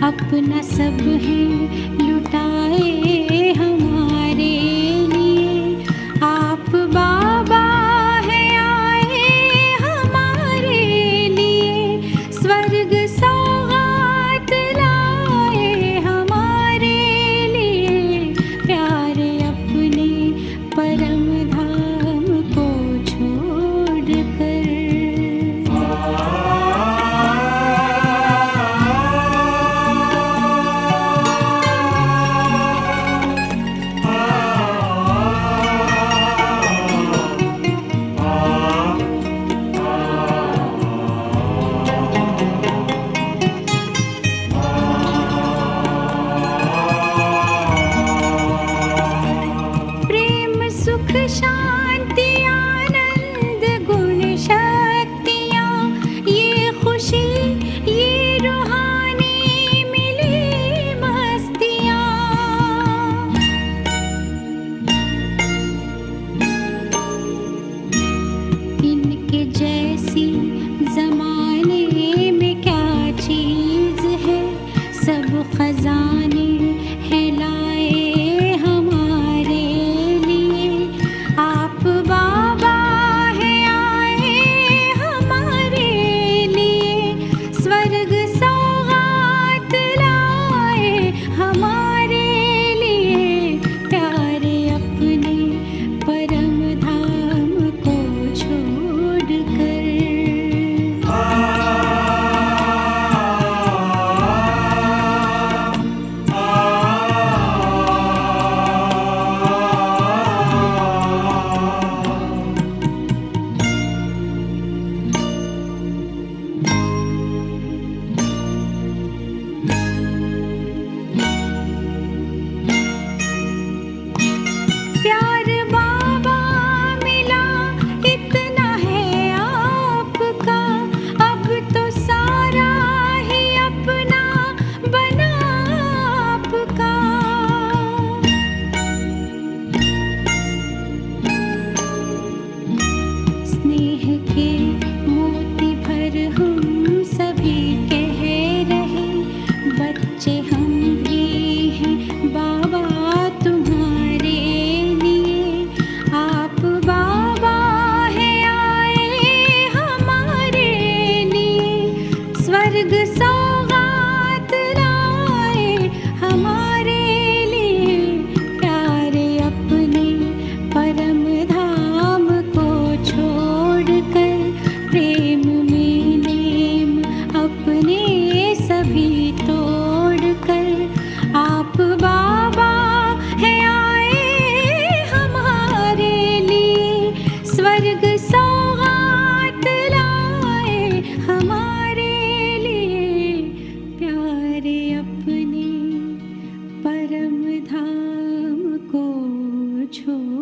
अपना सब है लुटाए हमारे लिए। आप बाबा है आए हमारे लिए, स्वर्ग सौगात लाए हमारे लिए। प्यारे अपने परम धाम को छोड़ कर स्वर्ग सौगात लाए हमारे लिए, प्यारे अपने परम धाम को छोड़कर, प्रेम में नेम अपने सभी तोड़कर, आप बाबा है आए हमारे लिए, स्वर्ग सौगात लाए हमारे लिए, प्यारे अपने परम धाम को छोड़कर।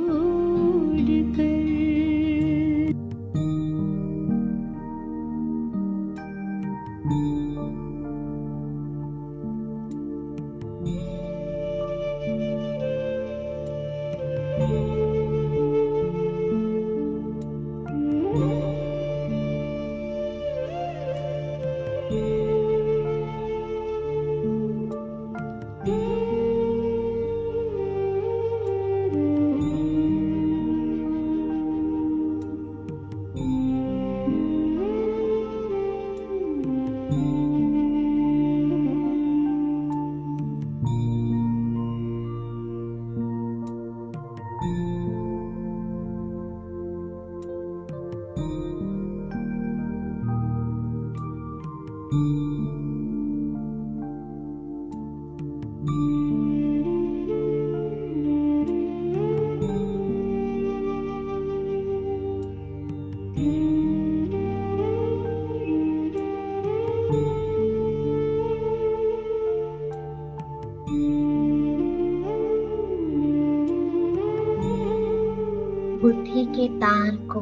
बुद्धि के तार को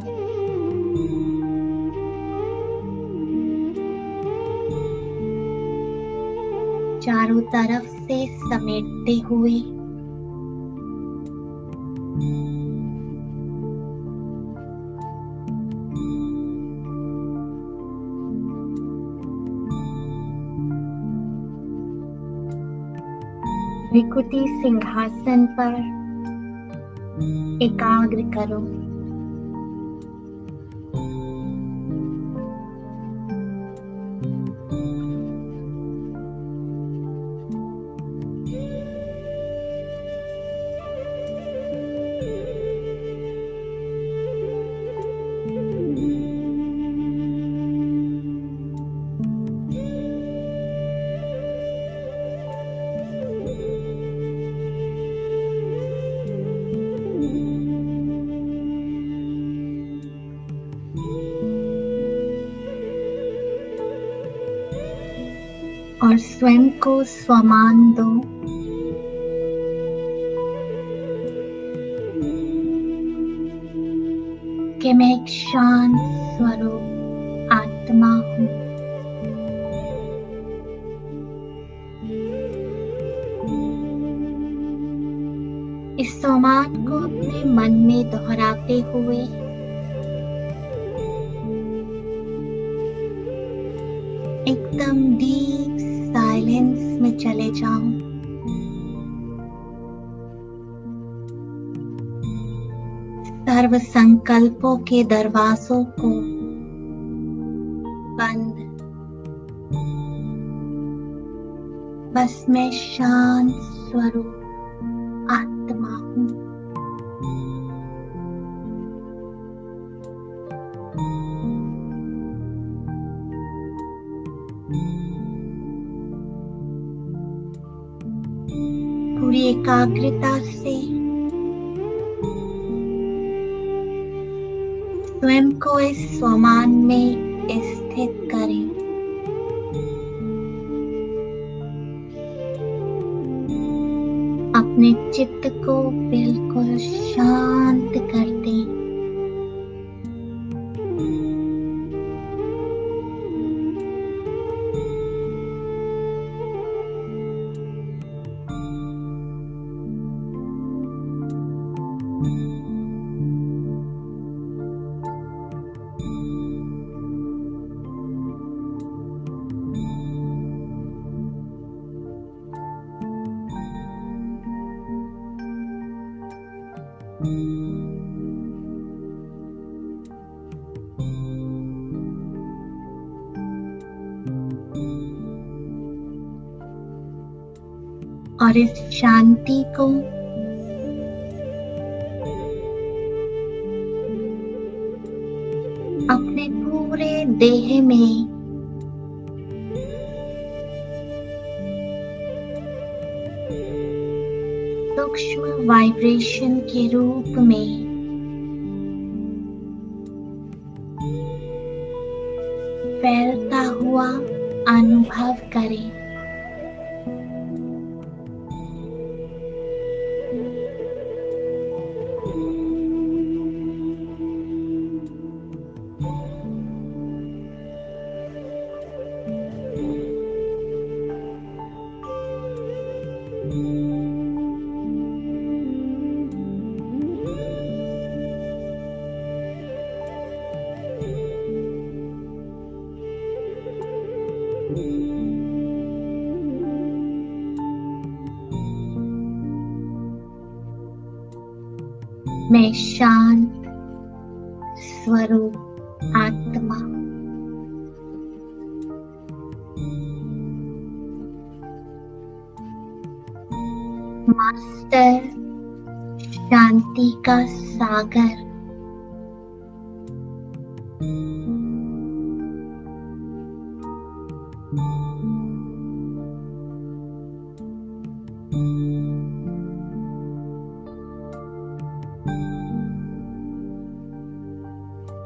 चारों तरफ से समेटते हुए विकुटी सिंहासन पर एकाग्र करो। और स्वयं को स्वमान दो कि मैं एक शांत स्वरूप आत्मा हूँ। इस स्वमान को अपने मन में दोहराते हुए एकदम डीप साइलेंस में चले जाओ। सर्व संकल्पों के दरवाजों को बंद। बस मैं शांत स्वरूप आत्मा हूँ। पूरी एकाग्रता से स्वयं को इस स्वमान में स्थित करें। अपने चित्त को बिल्कुल शांत कर दें। और इस शांति को अपने पूरे देह में सूक्ष्म वाइब्रेशन के रूप में फैलता हुआ अनुभव करें। मैं शांत स्वरूप आत्मा मास्टर शांति का सागर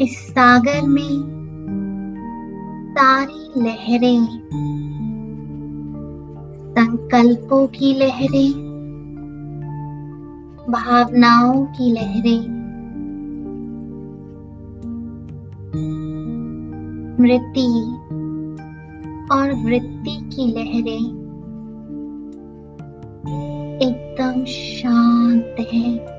इस सागर में सारी लहरें, संकल्पों की लहरें, भावनाओं की लहरें, स्मृति और वृत्ति की लहरें एकदम शांत है।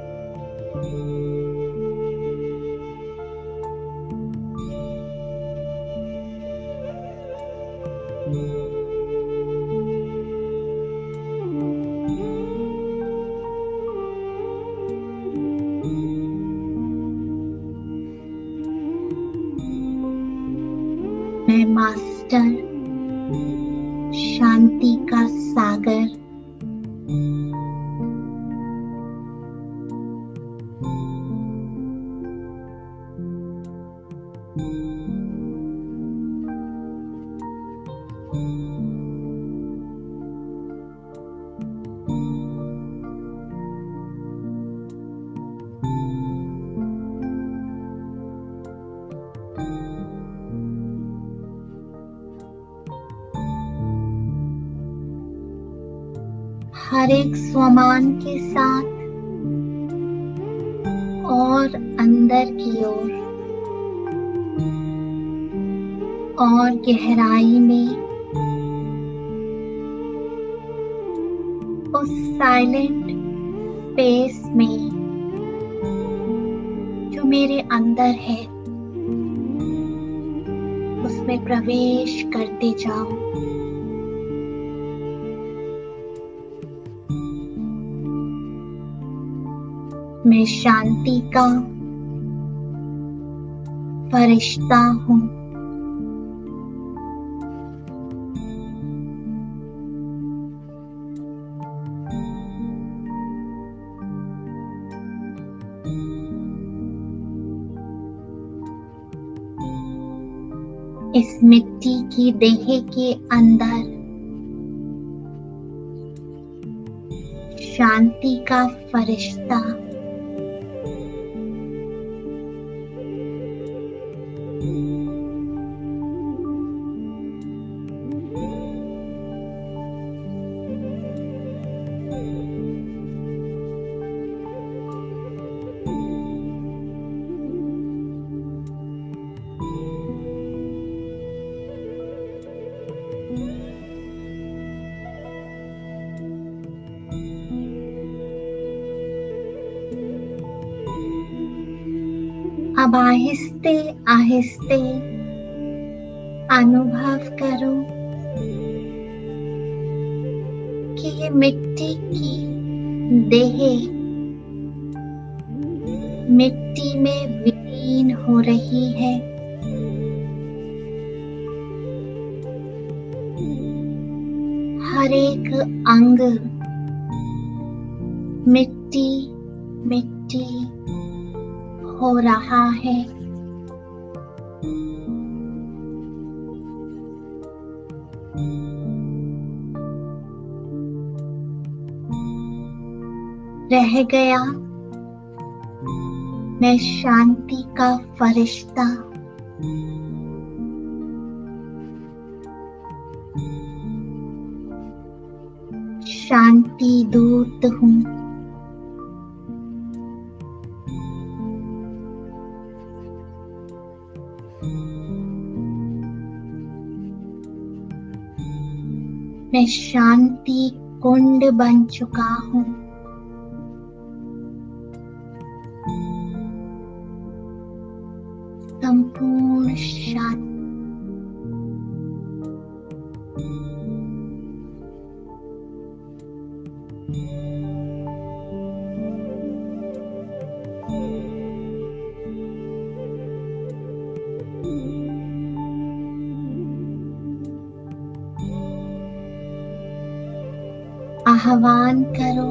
मैं मास्टर शांति का सागर हर एक स्वमान के साथ और अंदर की ओर और गहराई में उस साइलेंट स्पेस में जो मेरे अंदर है उसमें प्रवेश करते जाओ। मैं शांति का फरिश्ता हूँ। इस मिट्टी की देह के अंदर शांति का फरिश्ता अब आहिस्ते आहिस्ते अनुभव करो कि ये मिट्टी की देह मिट्टी में विलीन हो रही है। हर एक अंग मिट्टी मिट्टी हो रहा है। रह गया मैं शांति का फरिश्ता। शांति दूत हूँ। मैं शांति कुंड बन चुका हूँ। संपूर्ण शांति। आह्वान करो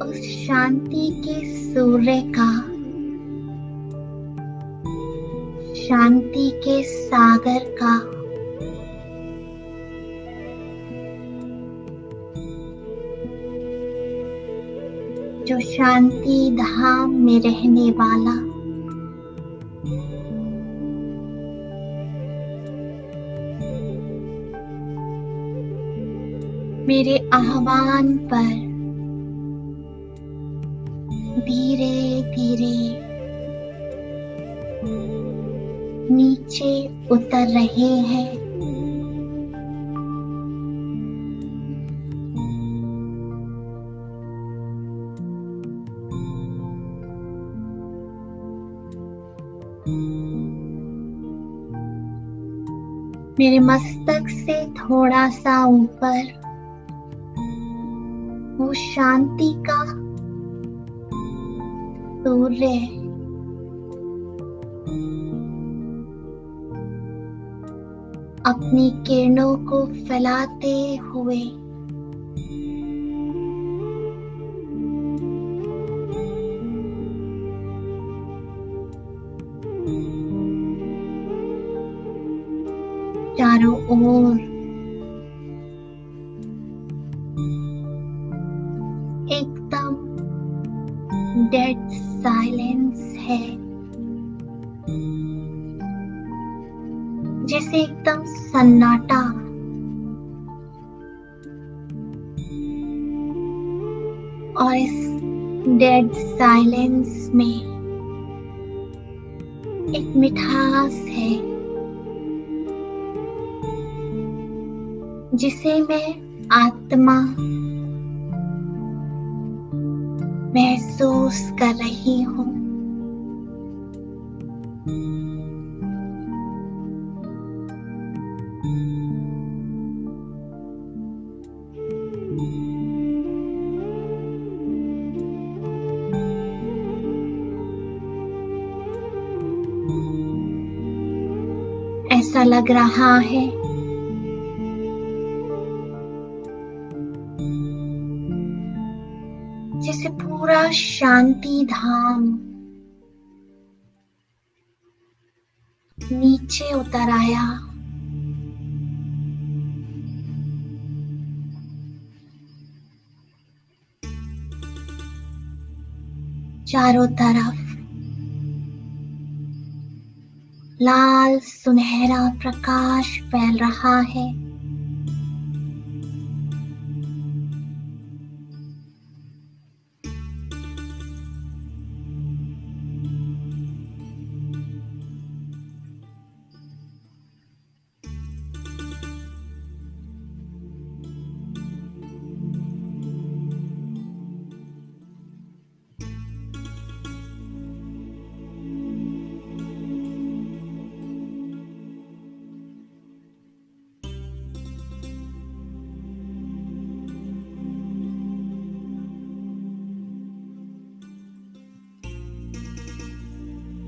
उस शांति के सूर्य का, शांति के सागर का, जो शांति धाम में रहने वाला। मेरे आह्वान पर धीरे धीरे नीचे उतर रहे हैं। मेरे मस्तक से थोड़ा सा ऊपर वो शांति का सूर्य अपनी किरणों को फैलाते हुए चारों ओर एकदम डेड साइलेंस है, जैसे एकदम सन्नाटा। और इस डेड साइलेंस में एक मिठास है जिसे मैं आत्मा महसूस कर रही हूँ। ऐसा लग रहा है जैसे पूरा शांति धाम नीचे उतर आया। चारों तरफ लाल सुनहरा प्रकाश फैल रहा है।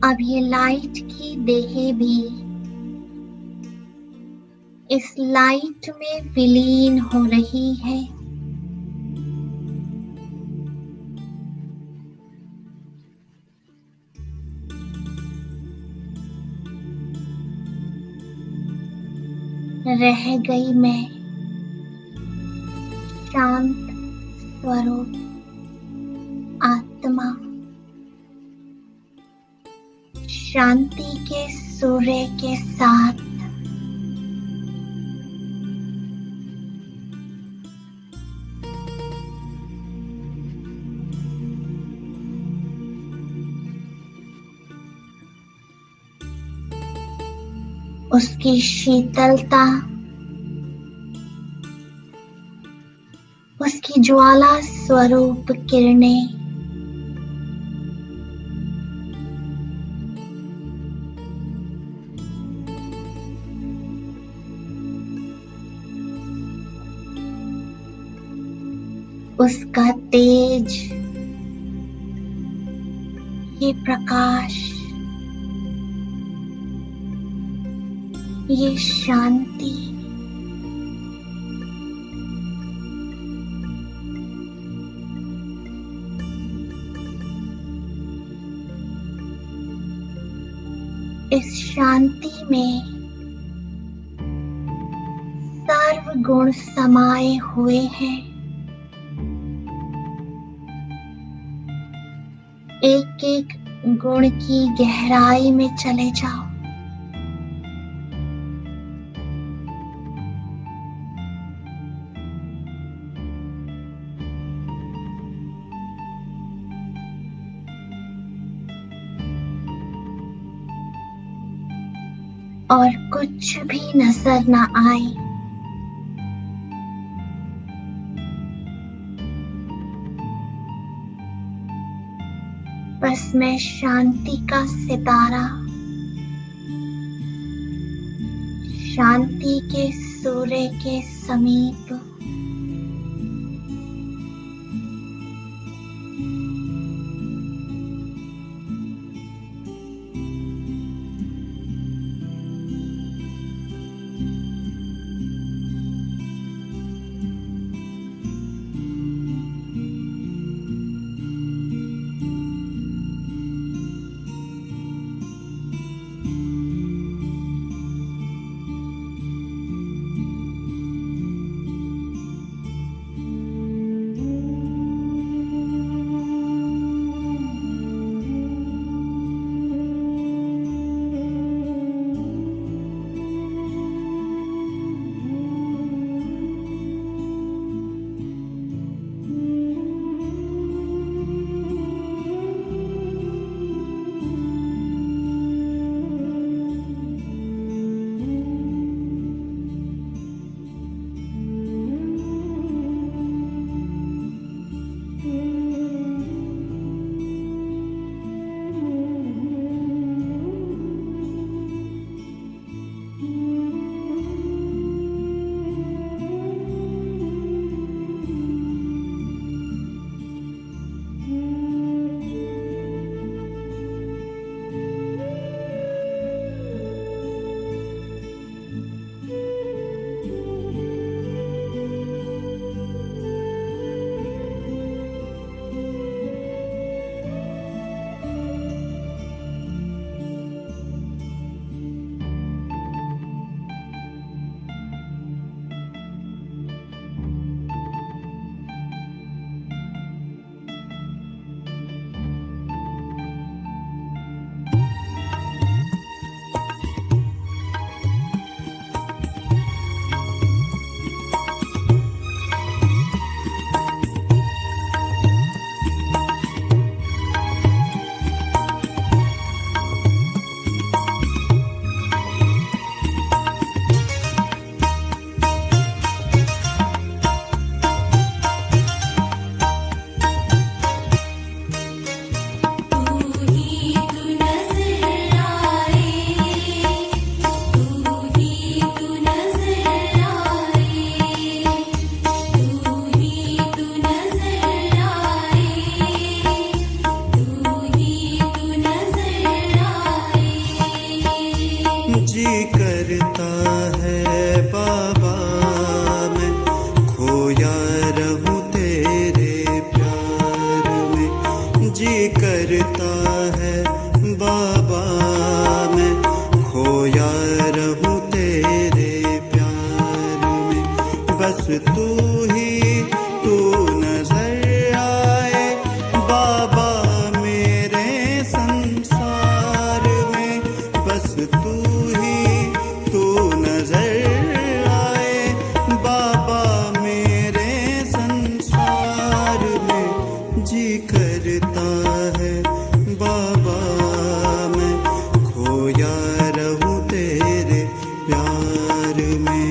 अब ये लाइट की देह भी इस लाइट में विलीन हो रही है। रह गई मैं शांत स्वरूप आत्मा, शांति के सूर्य के साथ। उसकी शीतलता, उसकी ज्वाला स्वरूप किरणें उसका तेज, ये प्रकाश, ये शांति, इस शांति में सर्व गुण समाये हुए हैं। एक एक गुण की गहराई में चले जाओ। और कुछ भी नजर ना आए, बस मैं शांति का सितारा, शांति के सूर्य के समीप बाबा मैं खोया रहूं तेरे प्यार बस तू ही तू नजर आए बाबा मेरे संसार में। जी करता है बाबा मैं खोया रहूं तेरे प्यार में।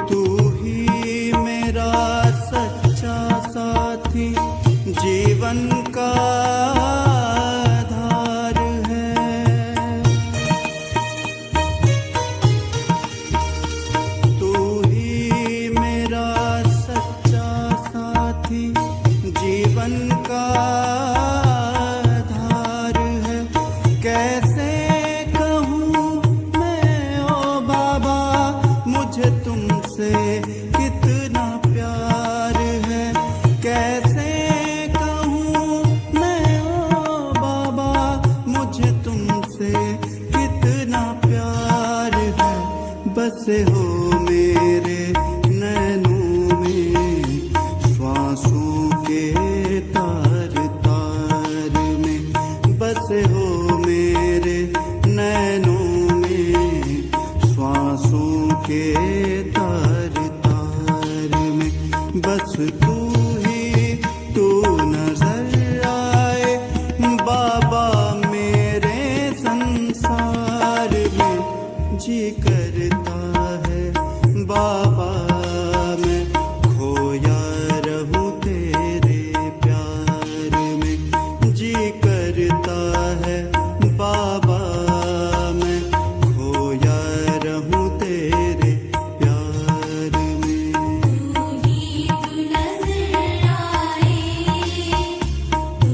तू ही मेरा सच्चा साथी जीवन का आधार है। तू ही मेरा सच्चा साथी जीवन का आधार है। कैसे कहूँ मैं ओ बाबा मुझे तुमसे कितना प्यार है। कैसे कहूँ मैं ओ बाबा मुझे तुमसे कितना प्यार है। बसे हो मेरे नैनों में श्वासों के तार तार में। बसे हो मेरे नैनों में श्वासों के तार तार में। बस तू ही तू नजर आए बाबा मेरे संसार में। जी करता है बाबा मैं खोया रहूं तेरे प्यार में। जी करता है बाबा मैं खोया रहूं तेरे प्यार में। तू ही तू नजर आए, तू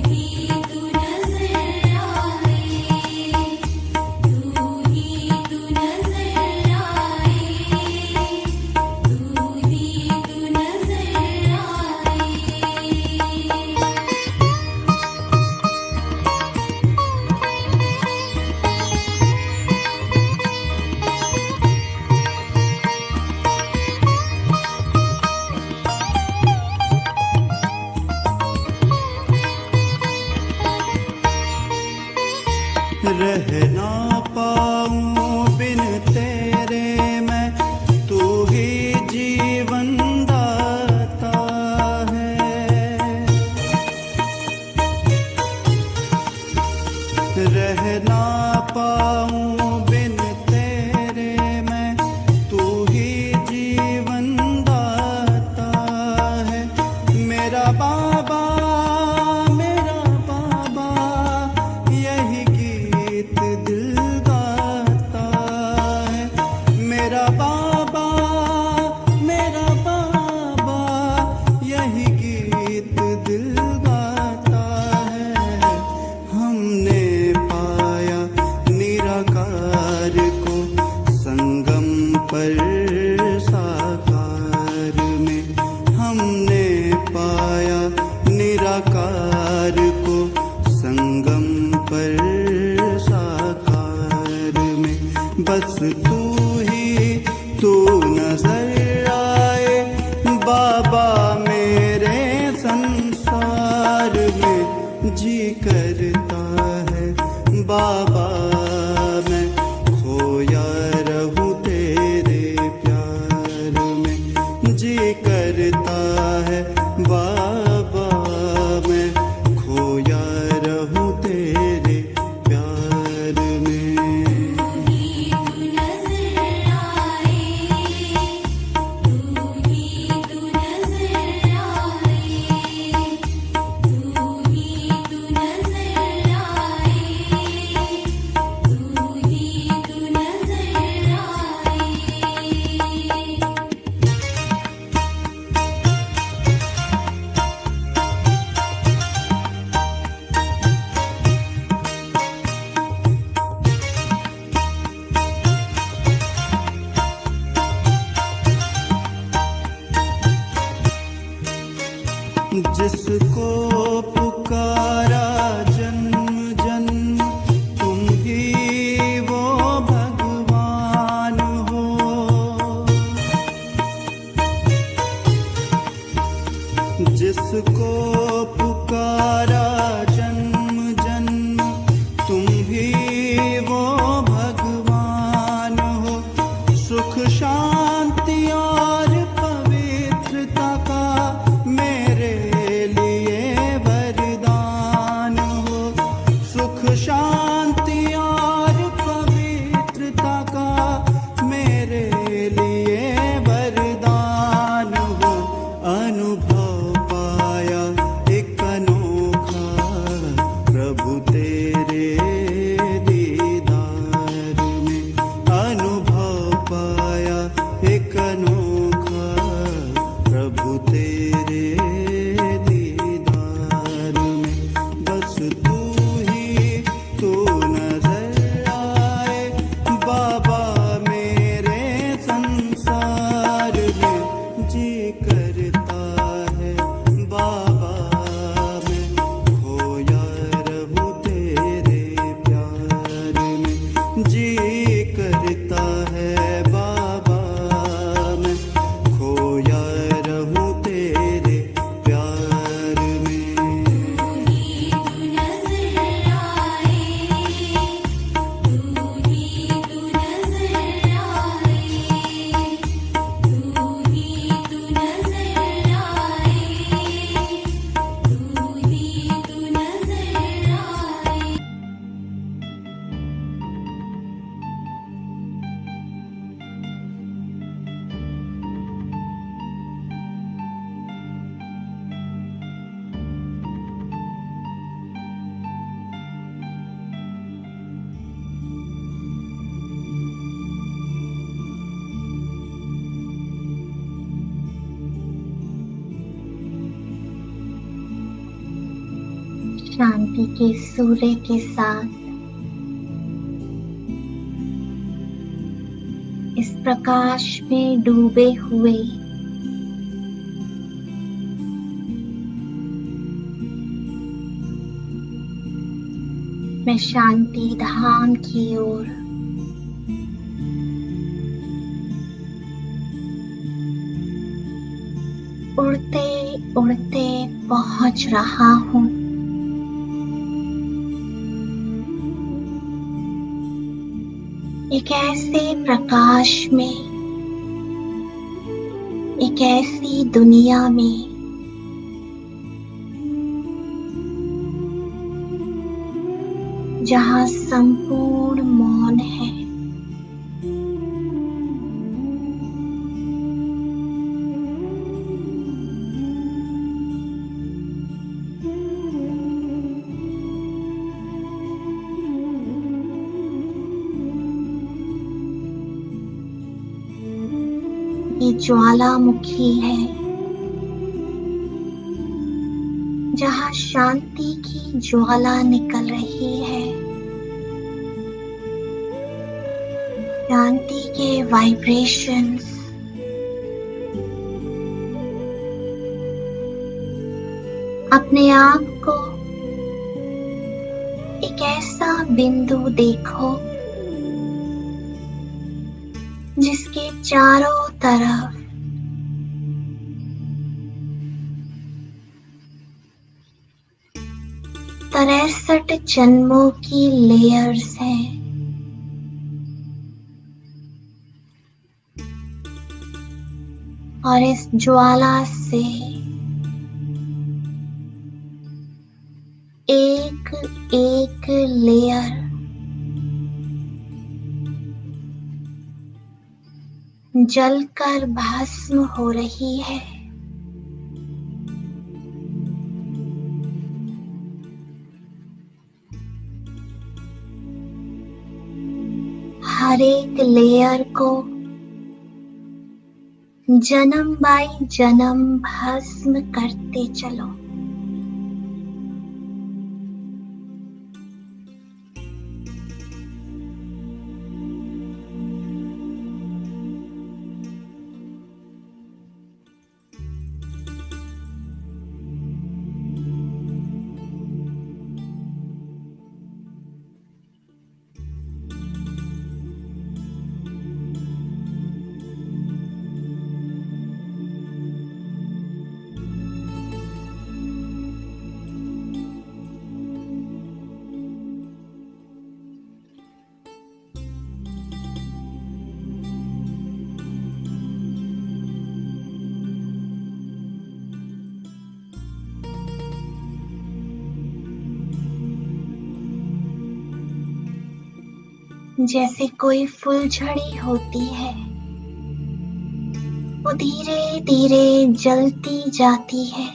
ही तू नजर आए, तू ही तू नजर आए, तू ही तू नजर आए। रह ना पाऊं बिन तेरे मैं तू ही जीवन दाता है। रह ना पाऊं बिन तेरे मैं तू ही जीवन दाता है। मेरा बाबा यही गीत दिल गाता है। मेरा बाबा यही गीत दिल गाता है। हमने पाया निराकार को संगम पर साकार में। हमने पाया निराकार को संगम पर साकार में। बस तू ही तू नजर आए बाबा मेरे संसार में। जी करता है बाबा मैं खोया रहूं तेरे प्यार में। जी करता है बाबा मैं खोया रहूं तेरे प्यार में। तू ही तू नजर आए, तू ही तू नजर आए, तू ही तू नजर आए, शांति के सूर्य के साथ इस प्रकाश में डूबे हुए मैं शांति धाम की ओर उड़ते उड़ते पहुंच रहा हूँ। एक ऐसे प्रकाश में, एक ऐसी दुनिया में जहाँ संपूर्ण मौन है। ये ज्वालामुखी है जहाँ शांति की ज्वाला निकल रही है। शांति के वाइब्रेशंस अपने आप को एक ऐसा बिंदु देखो जिसके चारों तरफ तिरसठ जन्मों की लेयर्स हैं। और इस ज्वाला से एक एक लेयर जलकर भस्म हो रही है। हर एक लेयर को जन्म बाई जन्म भस्म करते चलो। जैसे कोई फुलझड़ी होती है, वो धीरे धीरे जलती जाती है।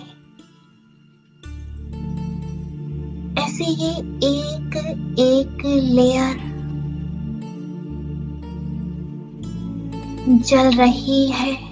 ऐसे ही एक एक लेयर जल रही है।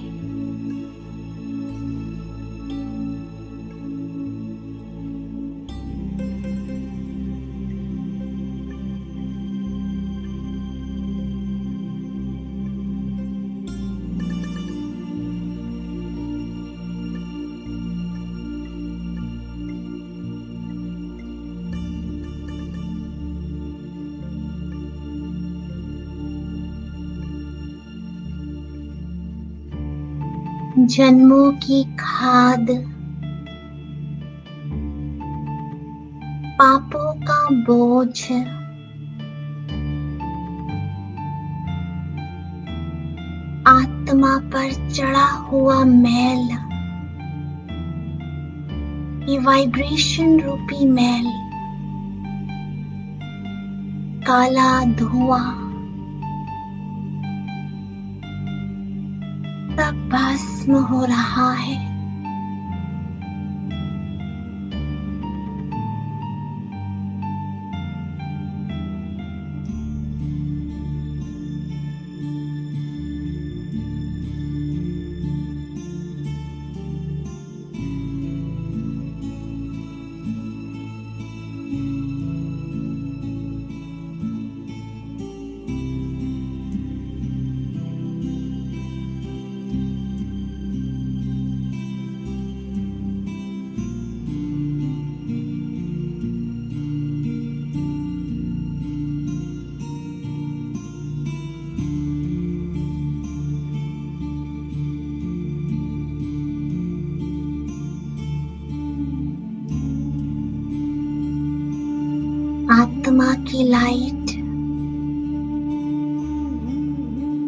जन्मों की खाद, पापों का बोझ, आत्मा पर चढ़ा हुआ मैल, ये वाइब्रेशन रूपी मैल, काला धुआं सब भस्म हो रहा है। आत्मा की लाइट,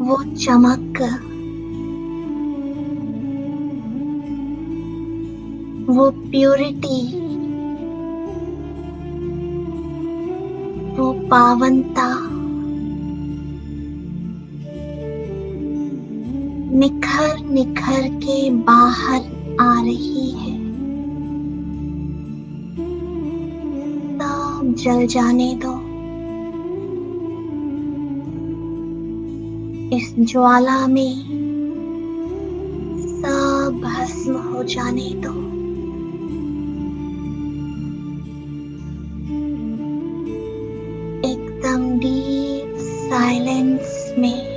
वो चमक, वो प्योरिटी, वो पावनता निखर निखर के बाहर आ रही है। सब जल जाने दो, इस ज्वाला में सब भस्म हो जाने दो। एकदम डीप साइलेंस में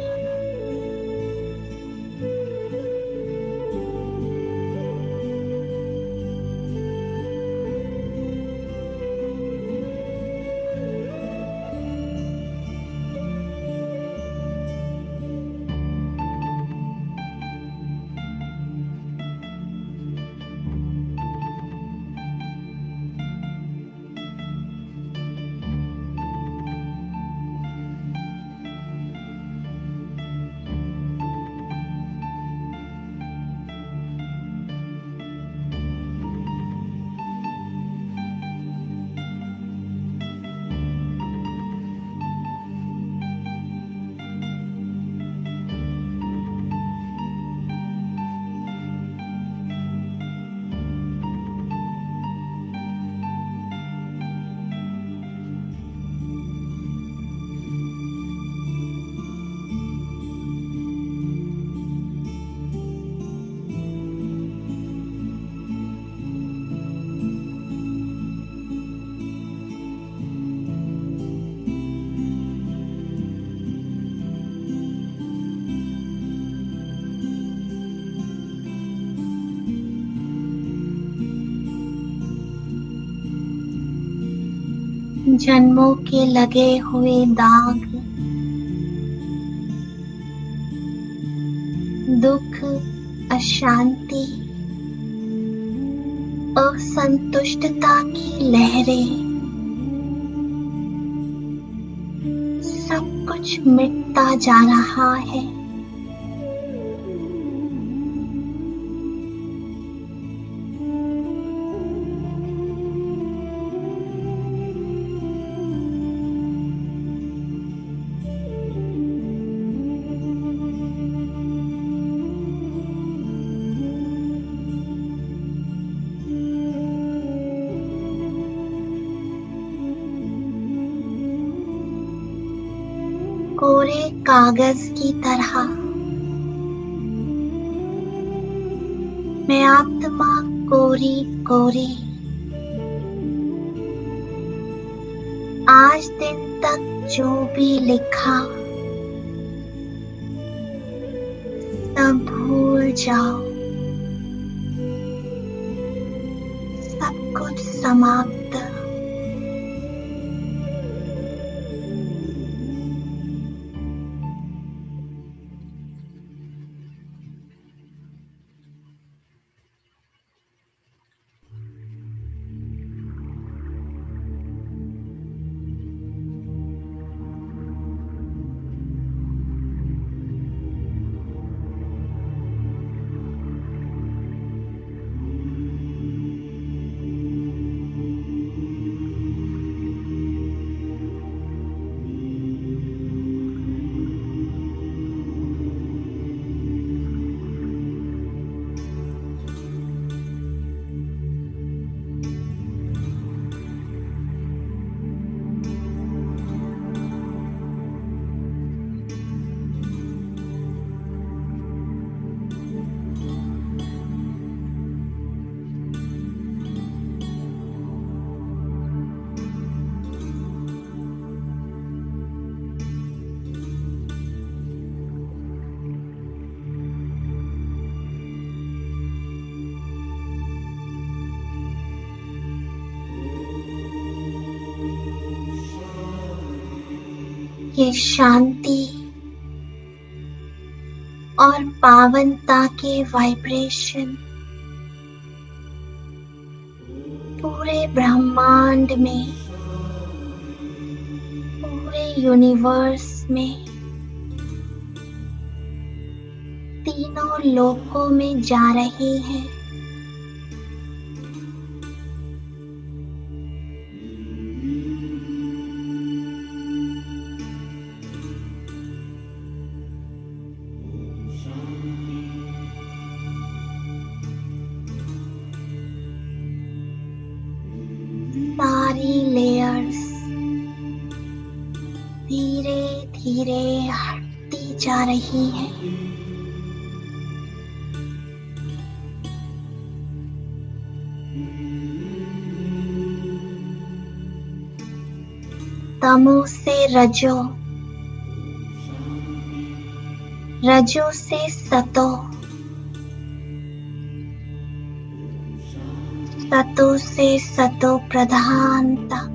जन्मों के लगे हुए दाग, दुख, अशांति, असंतुष्टता की लहरें, सब कुछ मिटता जा रहा है। कोरे कागज की तरह मैं आत्मा कोरी कोरी आज दिन तक जो भी लिखा सब भूल जाओ, सब कुछ समाप्त। ये शांति और पावनता के वाइब्रेशन पूरे ब्रह्मांड में यूनिवर्स में, तीनों लोकों में जा रही है। सारी लेयर्स धीरे धीरे हटती जा रही है। तमो से रजो, रजो से सतो, सतो से सतो प्रधान तक,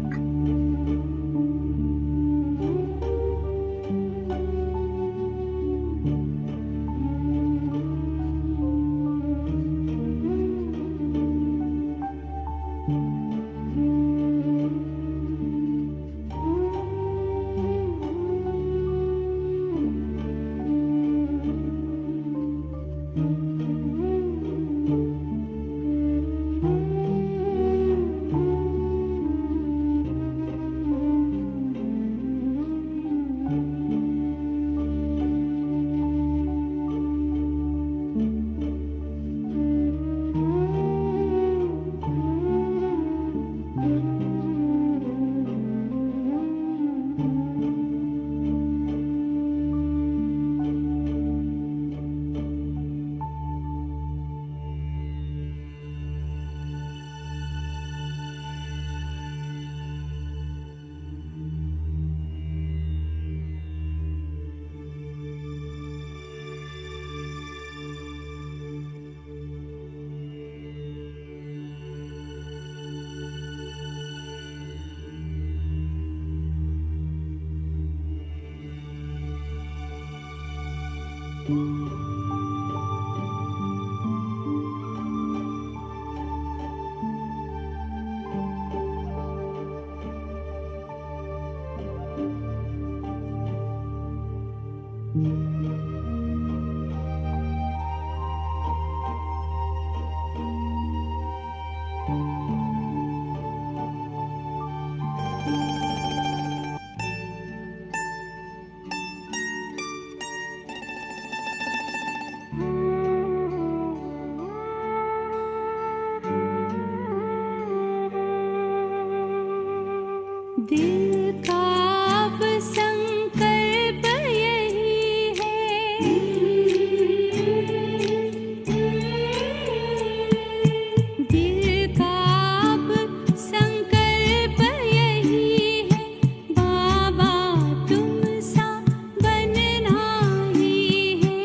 दिल का अब संकल्प यही है, दिल का अब संकल्प यही है, बाबा तुम सा बनना ही है।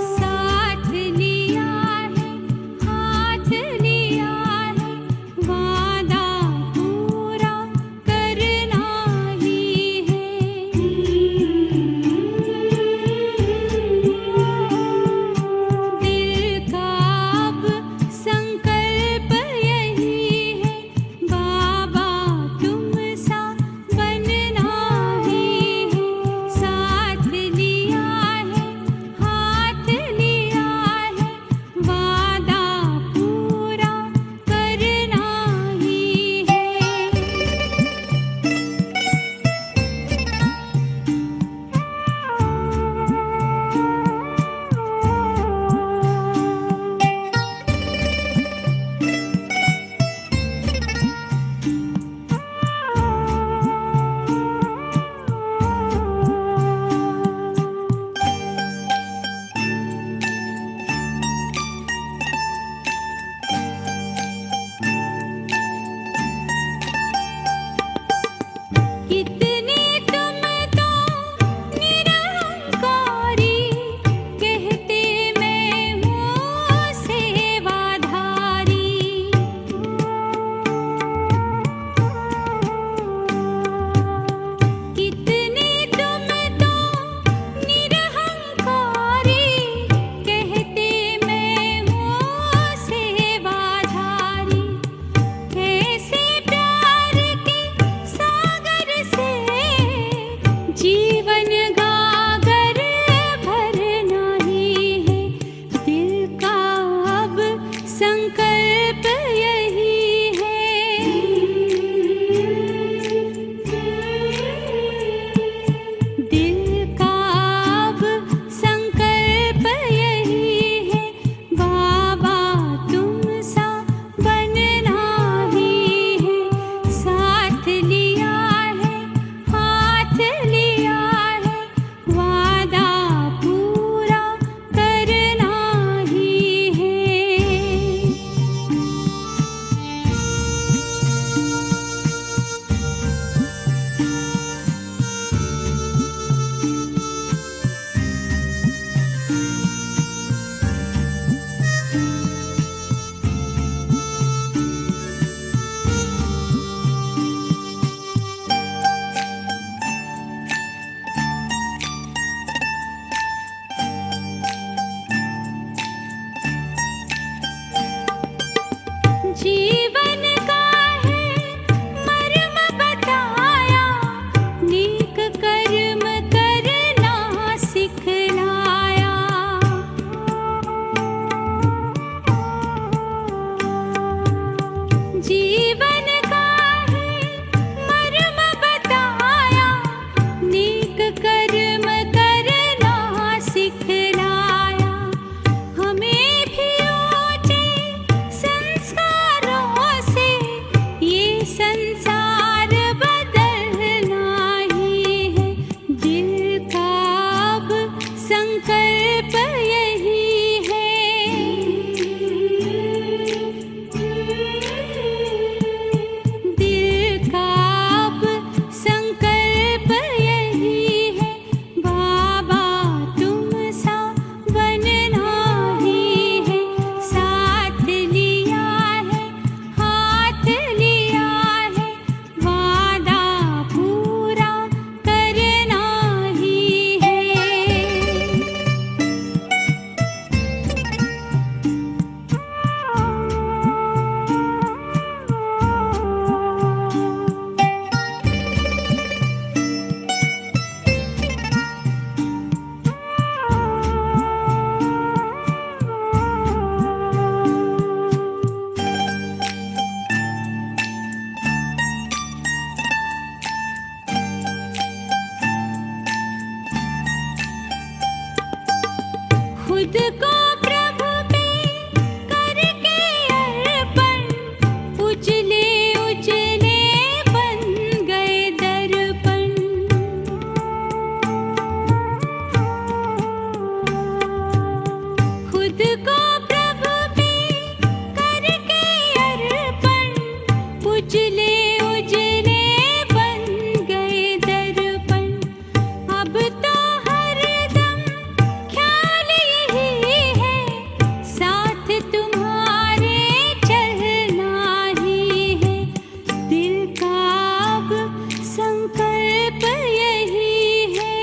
साथ लिया है, हाथ लिया संकल्प यही है। दिल का अब संकल्प यही है, बाबा तुम सा बनना ही है। साथ लिया है, हाथ लिया है, वादा पूरा करना ही है। जीवन का है मर्म बताया, नेक कर्म करना सिखलाया। जीवन का है मर्म बताया, नेक कर्म करना सिखलाया। हमें भी ऊंचे संस्कारों से ये संसार बदलना ही है। दिल का अब संकल्प यही है। दिल का अब संकल्प यही है, बाबा तुम सा बनना ही है। साथ लिया है, हाथ लिया है, वादा पूरा करना ही है। खुद को प्रभु पे करके अर्पण, उजले उजले बन गए दर्पण। खुद को प्रभु पे करके अर्पण, उजले उजले बन गए दर्पण। अब तो हरदम ख्याल यही है, साथ तुम्हारे चलना ही है। दिल का अब संकल्प यही है।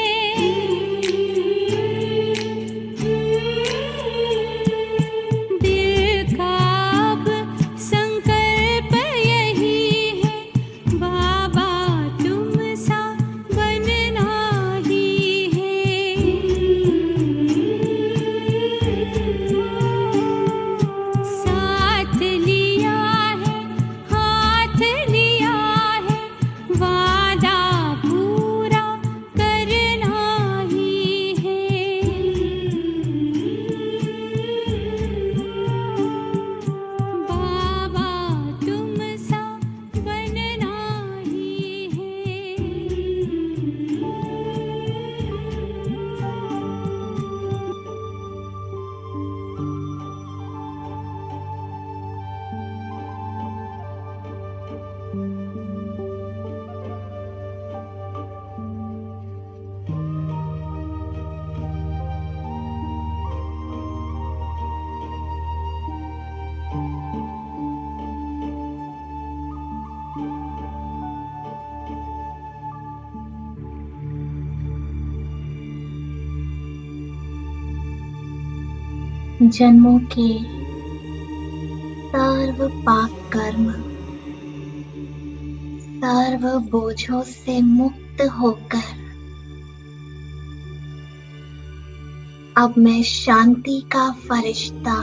दिल का अब संकल्प यही है, बाबा तुम सा बनना ही है। साथ लिया है, हाथ लिया है, वादा पूरा करना ही है। बाबा तुम सा बनना ही जन्मों के सर्व पाप कर्म, सर्व बोझों से मुक्त होकर अब मैं शांति का फरिश्ता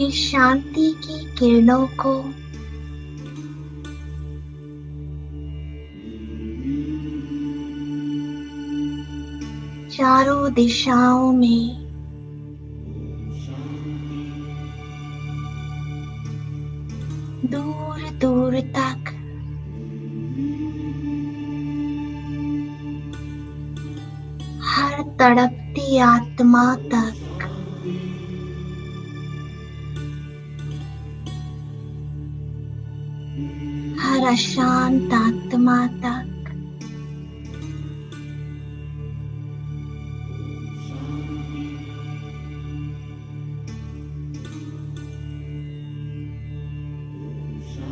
इस शांति की किरणों को चारों दिशाओं में दूर दूर तक हर तड़पती आत्मा तक हर अशांत आत्मा तक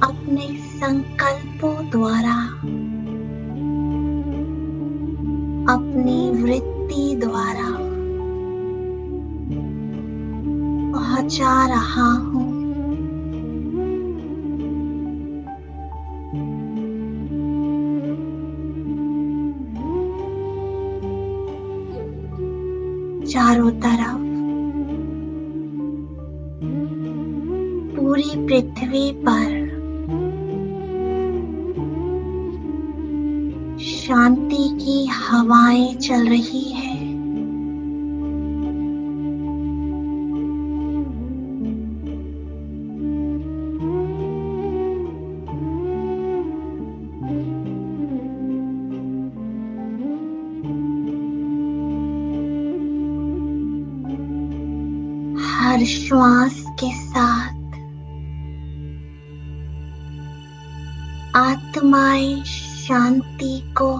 अपने संकल्पों द्वारा अपनी वृत्ति द्वारा पहुंचा रहा हूं। चारों तरफ पूरी पृथ्वी पर शांति की हवाएं चल रही है। हर श्वास के साथ आत्माएं शांति को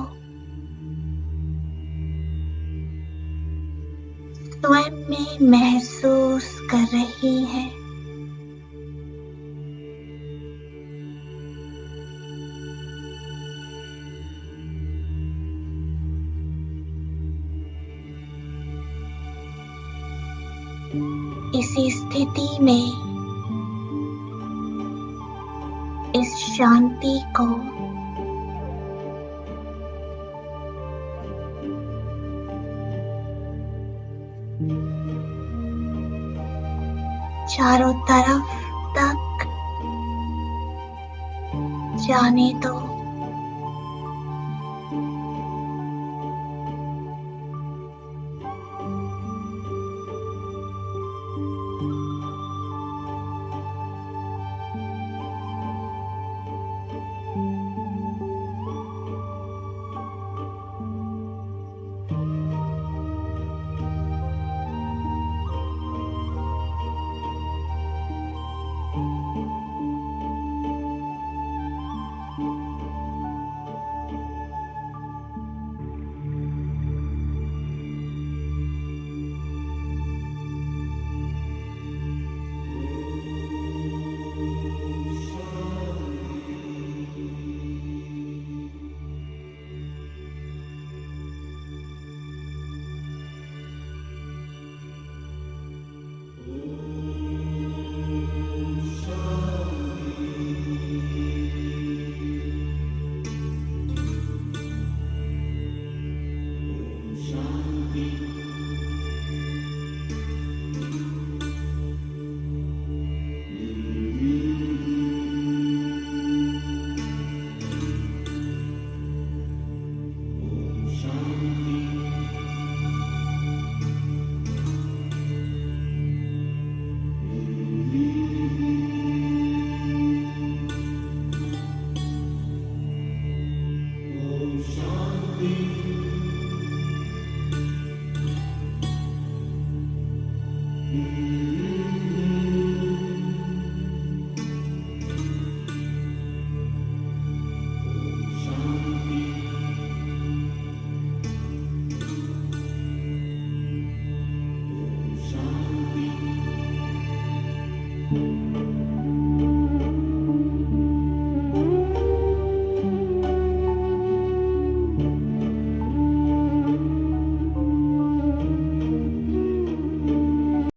स्वयं में महसूस कर रही है। इसी स्थिति में इस शांति को चारों तरफ तक जाने दो।